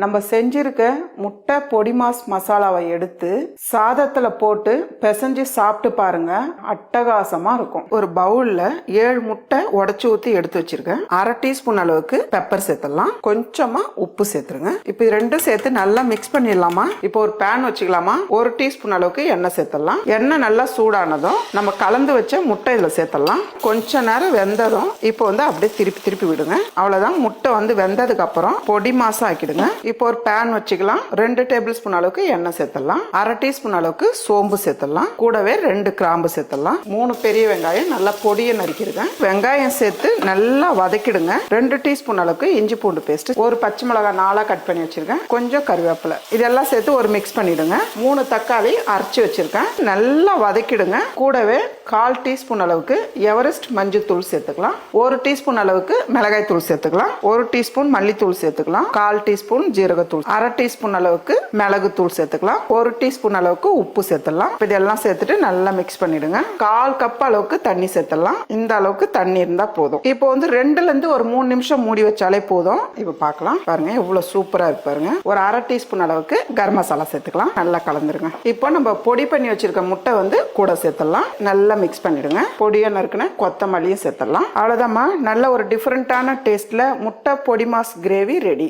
நம்ம செஞ்சிருக்க முட்டை பொடி மாஸ் மசாலாவை எடுத்து சாதத்துல போட்டு பிசைஞ்சு சாப்பிட்டு பாருங்க, அட்டகாசமா இருக்கும். ஒரு பவுல்ல 7 முட்டை உடைச்சு ஊத்தி எடுத்து வச்சிருக்கேன். 1/2 டீஸ்பூன் அளவுக்கு பெப்பர் சேர்த்துடலாம், கொஞ்சமா உப்பு சேர்த்துருங்க. இப்போ இது ரெண்டும் சேர்த்து நல்லா மிக்ஸ் பண்ணிடலாமா. இப்போ ஒரு பேன் வச்சுக்கலாமா. 1 டீஸ்பூன் அளவுக்கு எண்ணெய் சேர்த்துடலாம். எண்ணெய் நல்லா சூடானதும் நம்ம கலந்து வச்ச முட்டை இதுல சேர்த்துடலாம். கொஞ்ச நேரம் வெந்ததும் இப்போ அப்படியே திருப்பி திருப்பி விடுங்க. அவ்வளவுதான். முட்டை வெந்ததுக்கு அப்புறம் பொடி மாசம் ஆக்கிடுங்க. இப்போ ஒரு பேன் வச்சுக்கலாம். 2 டேபிள் ஸ்பூன் அளவுக்கு எண்ணெய் சேர்த்துடலாம். 1/2 டீஸ்பூன் அளவுக்கு சோம்பு சேர்த்துடலாம். கூடவே 2 கிராம்பு சேர்த்துடலாம். 3 பெரிய வெங்காயம் நல்லா பொடியை நறுக்கிடுங்க. வெங்காயம் சேர்த்து நல்லா வதக்கிடுங்க. 2 டீஸ்பூன் அளவுக்கு இஞ்சி பூண்டு பேஸ்ட், ஒரு பச்சை மிளகாய் 4 கட் பண்ணி வச்சிருக்கேன், கொஞ்சம் கருவேப்பிலை, இதெல்லாம் சேர்த்து ஒரு மிக்ஸ் பண்ணிடுங்க. 3 தக்காளி அரைச்சி வச்சிருக்கேன், நல்லா வதக்கிடுங்க. கூடவே 1/4 டீஸ்பூன் அளவுக்கு எவரெஸ்ட் மஞ்சள் தூள் சேர்த்துக்கலாம். 1 டீஸ்பூன் அளவுக்கு மிளகாய் தூள் சேர்த்துக்கலாம். 1 டீஸ்பூன் மல்லித்தூள் சேர்த்துக்கலாம். 1/4 டீஸ்பூன் ஜீரகத்தூள், 1/2 டீஸ்பூன் அளவுக்கு மிளகு தூள் சேர்த்துக்கலாம். 1 டீஸ்பூன் அளவுக்கு உப்பு சேர்த்துடலாம். இதெல்லாம் சேர்த்துட்டு நல்லா மிக்ஸ் பண்ணிடுங்க. 1/4 கப் அளவுக்கு தண்ணி சேர்த்துடலாம். இந்த அளவுக்கு தண்ணி இருந்தா போதும். இப்போ 2ல இருந்து ஒரு 3 நிமிஷம் மூடி வச்சாலே போதும். இப்போ பார்க்கலாம் பாருங்க, எவ்வளவு சூப்பரா இருக்கு பாருங்க. ஒரு 1/2 டீஸ்பூன் அளவுக்கு கரம் மசாலா சேர்த்துக்கலாம். நல்லா கலந்துருங்க. இப்போ நம்ம பொடி பண்ணி வச்சிருக்க முட்டை கூட சேர்த்துடலாம். நல்லா மிக்ஸ் பண்ணிடுங்க. பொடியா நறுக்குன கொத்தமல்லியும் சேர்த்துடலாம். அவ்வளவுதாம்மா. நல்ல ஒரு டிஃபரெண்டான டேஸ்ட்ல முட்டை பொடி மாஸ் கிரேவி ரெடி.